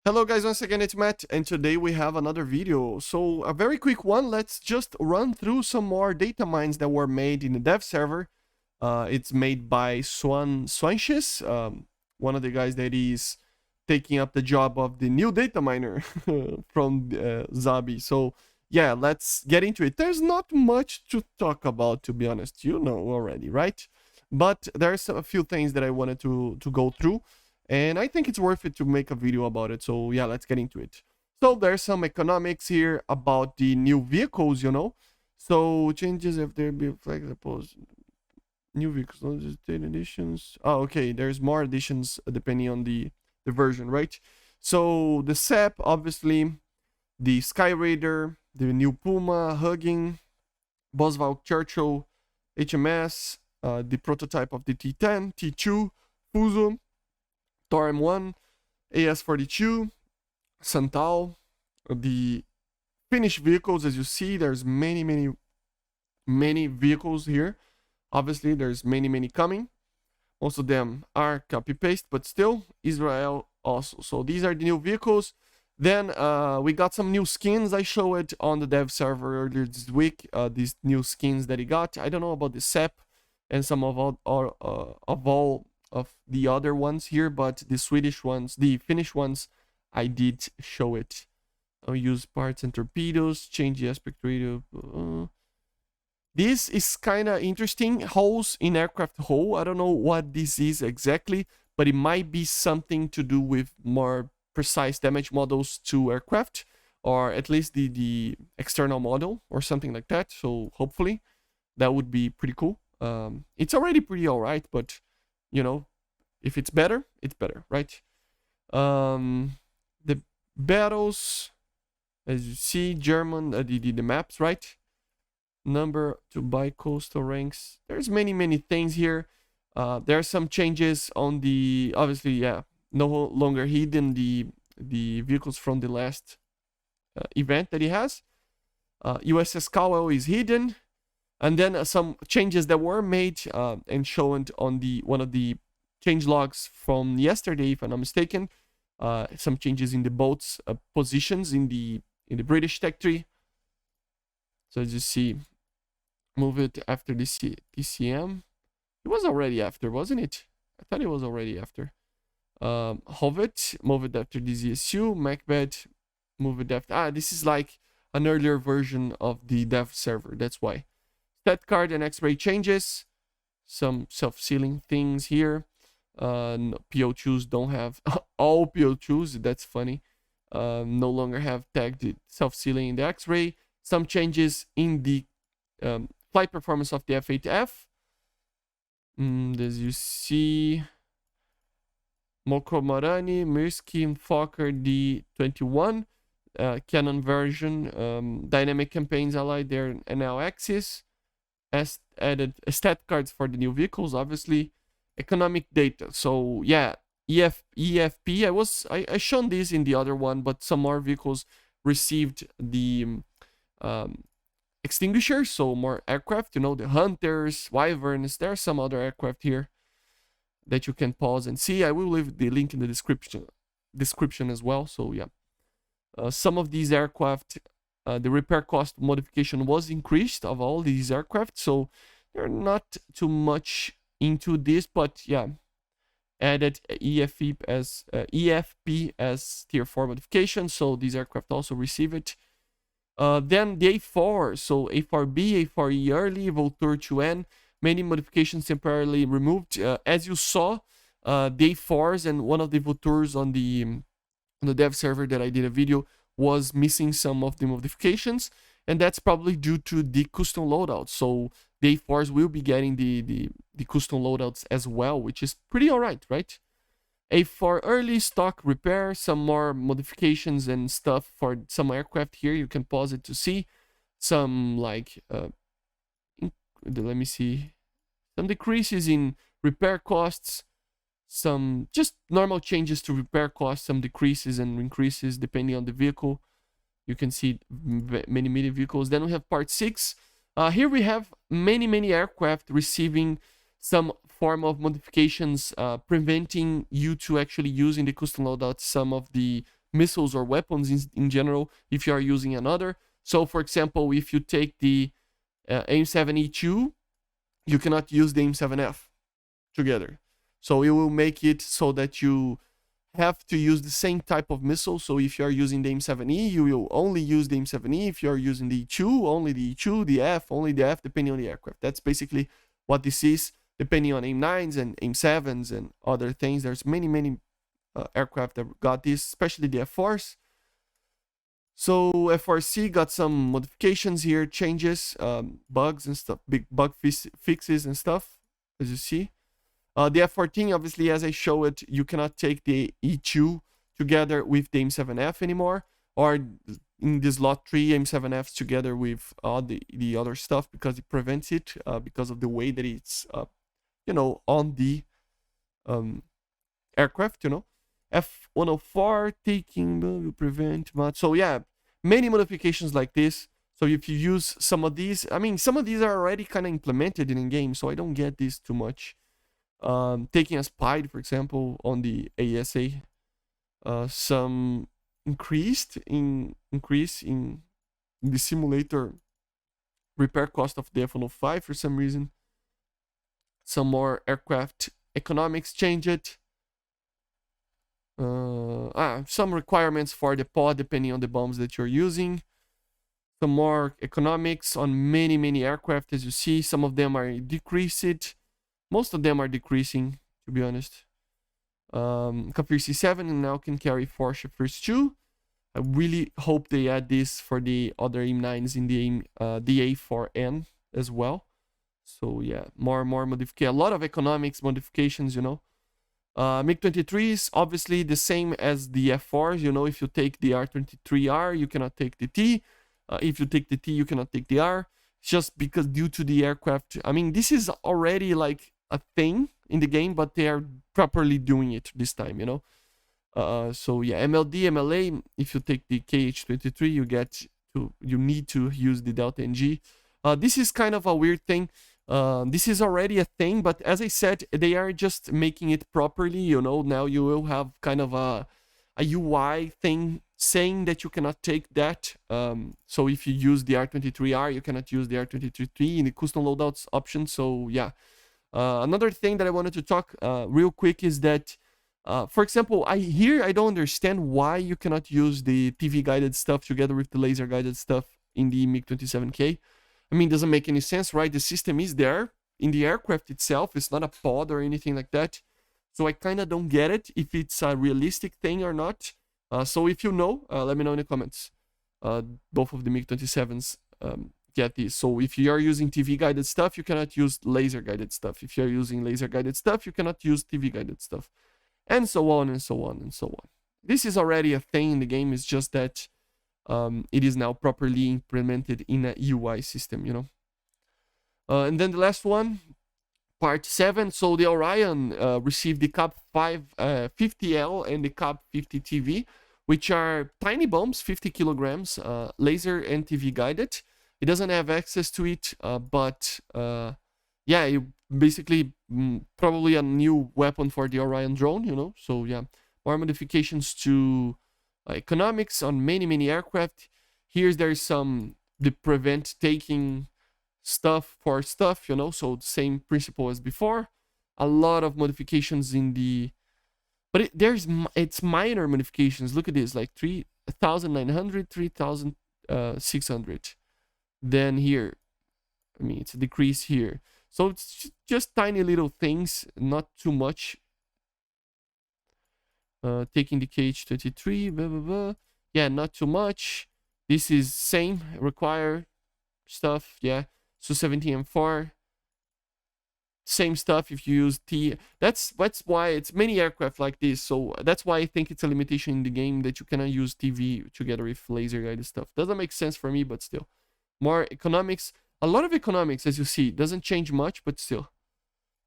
Hello guys, once again it's Matt, and today we have another video. So a very quick one, let's just run through some more data mines that were made in the dev server. It's made by Swanches, one of the guys that is taking up the job of the new data miner from Zabi. So yeah, let's get into it. There's not much to talk about, to be honest, you know already, right? But there's a few things that I wanted to go through. And I think it's worth it to make a video about it. So yeah, let's get into it. So there's some economics here about the new vehicles, you know. So changes if there be flexible new vehicles, not just 10 editions. Oh, okay. There's more editions depending on the version, right? So the SAP, obviously, the Sky Raider, the new Puma, Hugging, Boswell Churchill, HMS, the prototype of the T10, T2, Fuso, Thor M1, AS42, Santal, the finished vehicles. As you see, there's many vehicles here. Obviously, there's many coming. Most of them are copy-paste, but still, Israel also. So these are the new vehicles. Then we got some new skins. I showed it on the dev server earlier this week. These new skins that he got. I don't know about the SEP and some of all of the other ones here, but the Swedish ones, the Finnish ones, I did show it. I'll use parts and torpedoes, change the aspect ratio. This is kind of interesting. Holes in aircraft hull. I don't know what this is exactly, but it might be something to do with more precise damage models to aircraft, or at least the external model or something like that. So hopefully that would be pretty cool. It's already pretty alright, but you know, if it's better, right? The battles, as you see, German, the maps, right? Number to buy coastal ranks. There's many things here. There are some changes on the, obviously, yeah, no longer hidden the vehicles from the last event that he has. USS Cowell is hidden. And then some changes that were made and shown on the one of the change logs from yesterday, if I'm not mistaken. Some changes in the boats' positions in the British tech tree. So as you see, move it after the TCM. It was already after, wasn't it? I thought it was already after. Hovet, move it after the ZSU. Macbeth, move it after. This is like an earlier version of the dev server. That's why. Stat card and X-ray changes. Some self-sealing things here. PO2s don't have all PO2s. That's funny. No longer have tagged self-sealing in the X-ray. Some changes in the flight performance of the F8F. As you see, Moko Marani, Mirsky, and Fokker D21. Canon version. Dynamic campaigns allied there and now Axis. Added stat cards for the new vehicles, obviously. Economic data. So yeah, EFP. I shown this in the other one, but some more vehicles received the extinguishers, so more aircraft, you know, the Hunters, Wyverns. There are some other aircraft here that you can pause and see. I will leave the link in the description as well. So yeah, some of these aircraft, the repair cost modification was increased of all these aircraft, so they're not too much into this, but yeah, added EFP as tier 4 modification, so these aircraft also receive it. Then the A4, so A4B, A4E early, Vulture 2N, many modifications temporarily removed. As you saw, the A4s and one of the Vultures on the dev server that I did a video was missing some of the modifications, and that's probably due to the custom loadouts. So the A4s will be getting the custom loadouts as well, which is pretty alright, right? A4 early stock repair, some more modifications and stuff for some aircraft here. You can pause it to see some, like let me see, some decreases in repair costs, some just normal changes to repair costs, some decreases and increases depending on the vehicle. You can see many vehicles. Then we have part 6. Here we have many aircraft receiving some form of modifications preventing you to actually use in the custom loadout some of the missiles or weapons in general if you are using another. So for example, if you take the AIM-7E2, you cannot use the AIM-7F together. So it will make it so that you have to use the same type of missile. So if you are using the AIM-7E, you will only use the AIM-7E. If you are using the E2, only the E2, the F, only the F, depending on the aircraft. That's basically what this is, depending on AIM-9s and AIM-7s and other things. There's many aircraft that got this, especially the F4s. So F4C got some modifications here, changes, bugs and stuff, big bug fixes and stuff, as you see. The F14, obviously, as I showed, you cannot take the E2 together with the AIM-7F anymore, or in this lot 3 AIM-7Fs together with the other stuff, because it prevents it because of the way that it's, on the aircraft, F104 taking will prevent much. So yeah, many modifications like this. So if you use some of these, I mean, some of these are already kind of implemented in game, so I don't get this too much. Taking a SPIDE, for example, on the ASA, some increase in the simulator repair cost of the F105 for some reason. Some more aircraft economics changed. Some requirements for the pod depending on the bombs that you're using. Some more economics on many aircraft, as you see. Some of them are decreased. Most of them are decreasing, to be honest. Kafir C7 now can carry 4 Shepherds 2. I really hope they add this for the other AIM-9s in the AIM DA4N as well. So yeah, more modification. A lot of economics modifications, MiG-23 is obviously the same as the F4s. If you take the R-23R, you cannot take the T. If you take the T, you cannot take the R. Just because due to the aircraft. I mean, this is already like a thing in the game, but they are properly doing it this time, So yeah, MLD, MLA, if you take the KH-23, you need to use the Delta NG. This is kind of a weird thing. This is already a thing, but as I said, they are just making it properly, Now you will have kind of a UI thing saying that you cannot take that. So if you use the R23R, you cannot use the R23T in the custom loadouts option. So yeah. Another thing that I wanted to talk real quick is that, for example, I don't understand why you cannot use the TV guided stuff together with the laser guided stuff in the MiG-27K. I mean, it doesn't make any sense, right? The system is there in the aircraft itself. It's not a pod or anything like that. So I kind of don't get it if it's a realistic thing or not. So if you know, let me know in the comments. Both of the MiG-27s get this. So if you are using TV guided stuff, you cannot use laser guided stuff. If you're using laser guided stuff, you cannot use TV guided stuff. And so on and so on and so on. This is already a thing in the game. It's just that it is now properly implemented in a UI system, and then the last one, part 7. So the Orion received the CAP 50L and the CAP 50 TV, which are tiny bombs, 50 kilograms, laser and TV guided. It doesn't have access to it, but yeah, it basically probably a new weapon for the Orion drone, So yeah, more modifications to economics on many aircraft. There's some the prevent taking stuff for stuff, So the same principle as before. A lot of modifications in the, but it's minor modifications. Look at this, like 3,900, 3,600. Then here, I mean, it's a decrease here. So it's just tiny little things, not too much. Taking the KH-23, blah, blah, blah. Yeah, not too much. This is same, require stuff, yeah. So 17M4, same stuff if you use T. That's why it's many aircraft like this. So that's why I think it's a limitation in the game that you cannot use TV together with laser guided stuff. Doesn't make sense for me, but still. More economics. A lot of economics, as you see. Doesn't change much, but still.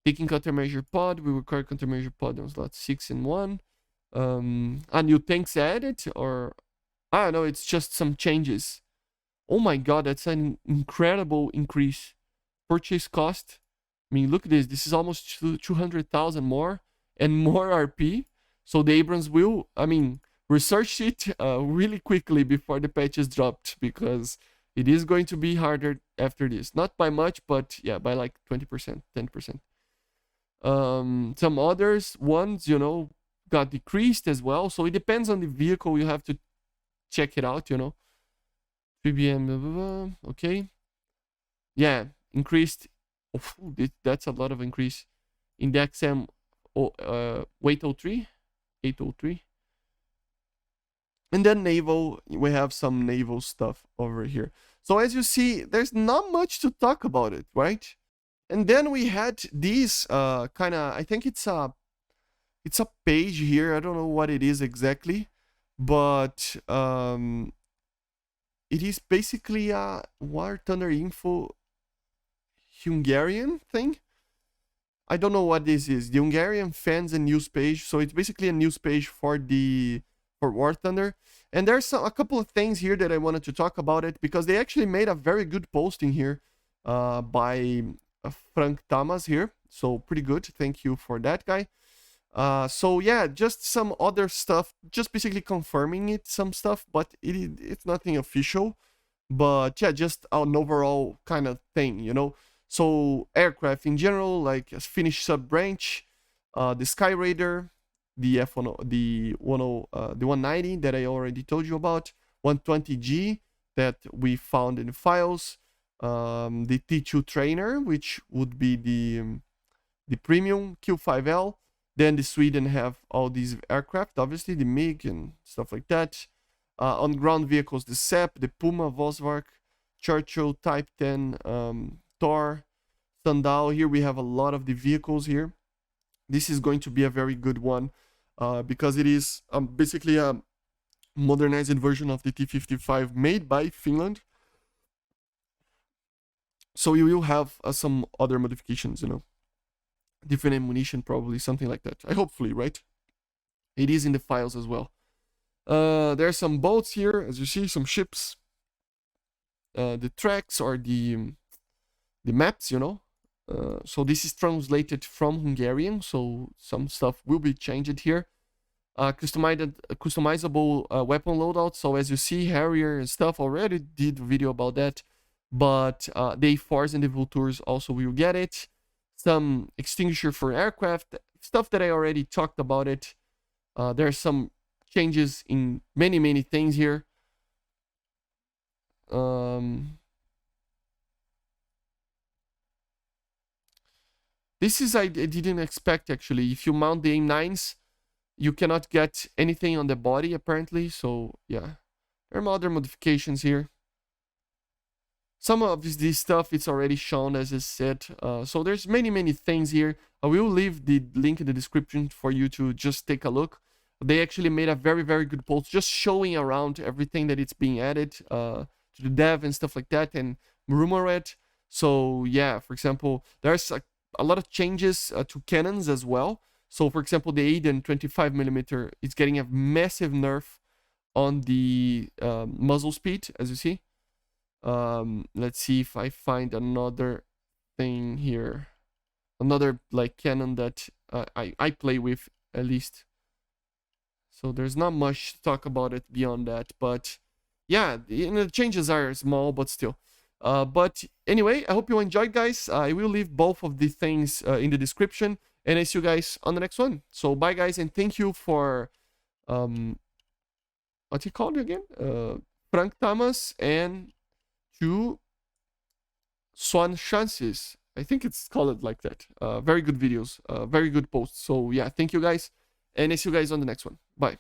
Taking countermeasure pod. We require countermeasure pod on slot 6 and 1. A new tanks added, or I don't know, it's just some changes. Oh my god, that's an incredible increase. Purchase cost. I mean, look at this. This is almost 200,000 more and more RP. So the Abrams will, I mean, researched it really quickly before the patches dropped, because it is going to be harder after this. Not by much, but yeah, by like 20%, 10%. Some others ones, you know, got decreased as well. So it depends on the vehicle. You have to check it out, you know. 3BM, blah, blah, blah. Okay. Yeah, increased. Oh, that's a lot of increase. Index M, weight 03, 803. And then naval, we have some naval stuff over here. So as you see, there's not much to talk about it, right? And then we had these kind of, I think it's a page here. I don't know what it is exactly, but it is basically a War Thunder Info Hungarian thing. I don't know what this is. The Hungarian fans and news page. So it's basically a news page for War Thunder. And there's a couple of things here that I wanted to talk about it, because they actually made a very good posting here by Frank Tamas here. So pretty good. Thank you for that, guy. So yeah, just some other stuff, just basically confirming it, some stuff, but it's nothing official. But yeah, just an overall kind of thing, you know. So aircraft in general, like a Finnish sub branch, the Sky Raider, the F10, the 190 that I already told you about, 120G that we found in the files, the T2 trainer, which would be the premium Q5L. Then the Sweden have all these aircraft, obviously the MiG and stuff like that. On ground vehicles, the SEP, the Puma, Volkswagen, Churchill, Type 10, Thor, Sandal. Here we have a lot of the vehicles here. This is going to be a very good one because it is basically a modernized version of the T-55 made by Finland. So you will have some other modifications, you know. Different ammunition, probably, something like that. Hopefully, right? It is in the files as well. There are some boats here, as you see, some ships. The tracks or the maps, you know. So this is translated from Hungarian, so some stuff will be changed here. Customizable weapon loadout. So as you see, Harrier and stuff already did a video about that, but the A4s and the Vultures also will get it. Some extinguisher for aircraft, stuff that I already talked about it. There are some changes in many things here. This is, I didn't expect actually. If you mount the AIM-9s, you cannot get anything on the body apparently. So yeah, there are other modifications here. Some of this stuff it's already shown, as I said. So there's many things here. I will leave the link in the description for you to just take a look. They actually made a very good post just showing around everything that it's being added to the dev and stuff like that, and rumor it. So yeah, for example, there's a lot of changes to cannons as well. So for example, the Aiden 25mm is getting a massive nerf on the muzzle speed, as you see. Let's see if I find another thing here, another like cannon that I play with at least. So there's not much to talk about it beyond that, but yeah, the changes are small, but still. But anyway, I hope you enjoyed, guys. I will leave both of the things in the description, and I see you guys on the next one. So bye, guys, and thank you for what's he called again? Frank Thomas and to Swan Chances. I think it's called like that. Very good videos, very good posts. So yeah, thank you guys, and I see you guys on the next one. Bye.